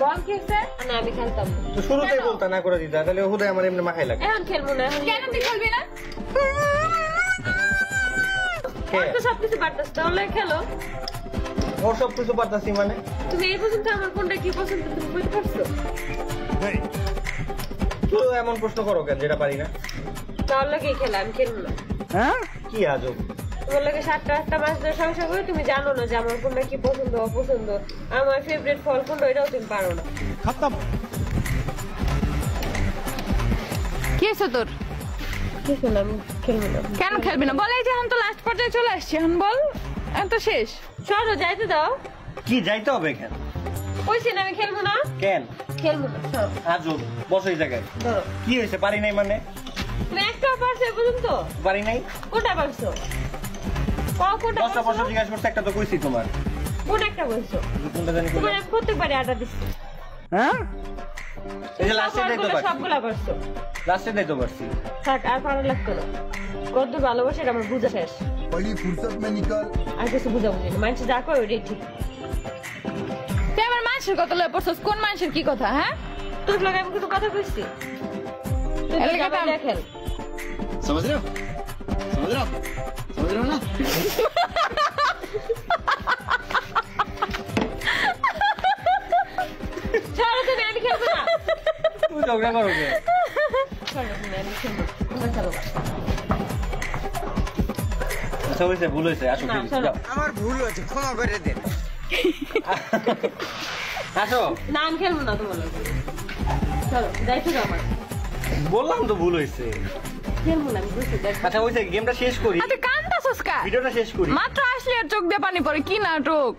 বল খেলছে না আমি খেলতাম তো শুরুতেই বলতা না করে দিতা তাহলে হুদাই আমার এমনি মাথায় লাগে এখন খেলবো না কেন তুই খেলবি না তো সবকিছু পারতাস তাহলে খেলো ওর সব কিছু পারতাছি মানে তুমি এই পর্যন্ত আমার কোনটা কি পছন্দ তুমি বুঝতে পারছো তো এমন প্রশ্ন করো কেন যেটা পারি না তাহলে কি খেলা আমি খেলবো না হ্যাঁ কি আজব তোমার লাগে 7টা মাস ধরে সংসার করে তুমি জানো না যে আমার কোনটা কি পছন্দ অপছন্দ আমার ফেভারিট ফল কোনটা এটাও তুমি পারো না খতম কি হয়েছে তোর কিছু না আমি খেলবো না কেন খেলবি না বল এই যে এখন তো লাস্ট পর্যায়ে চলে আসছি এখন বল এখন তো শেষ চলো যাইতে দাও কি যাইতে হবে কেন কইছি না আমি খেলবো না কেন খেলবো না সব আজব বসো এই জায়গায় ধরো কি হয়েছে পারি নাই মানে তুমি একটা পারছো এ পর্যন্ত পারি নাই কোনটা পারছো কোনটা 10টা প্রশ্ন জিজ্ঞাসা করতে একটা তো কইছি তোমার কোন একটা বলছো কোনটা জানি তোমার আমি প্রত্যেকবারে আটা দিচ্ছি হ্যাঁ এই যে লাস্টে দাইতো পারছি সবগুলা পারছো লাস্টে দাইতো পারছি থাক আর ভালো লাগতো না কত ভালোবাসে এটা আমার বুঝা শেষ बड़ी फुर्सत में निकल আর কিছু বুঝা বুঝি না মানুষ যা করে ওইটাই ঠিক তুই আমার মানুষের কথা লয়ে পড়ছস কোন মানুষের কি কথা হ্যাঁ তোর লাগে আমি কিছু কথা কইছি তুই তো এর লাগে জামাই তো- খেল समझ रहे हो समझ रहे हो समझ रहे हो ना চলো তুমি আমি খেলবো না তুমি ঝগড়া করো কে চলো তুমি আমি খেলবো তোমরা খেলো আচ্ছা হয়েছে ভুল হয়েছে আসো না, please, চলো। যাও। আমার ভুল হয়েছে ক্ষমা করে দেন আসো না আমি খেলবো না তোমার লাগে চলো যাইতে দাও আমার বললাম তো ভুল হয়েছে খেলবো না আমি বুঝছি দেখ আচ্ছা হয়েছে গেমটা শেষ করি তুই কান্দাছস কা ভিডিওটা শেষ করি মাত্র আসলি আর চোখ দিয়ে পানি পড়ে কি নাটক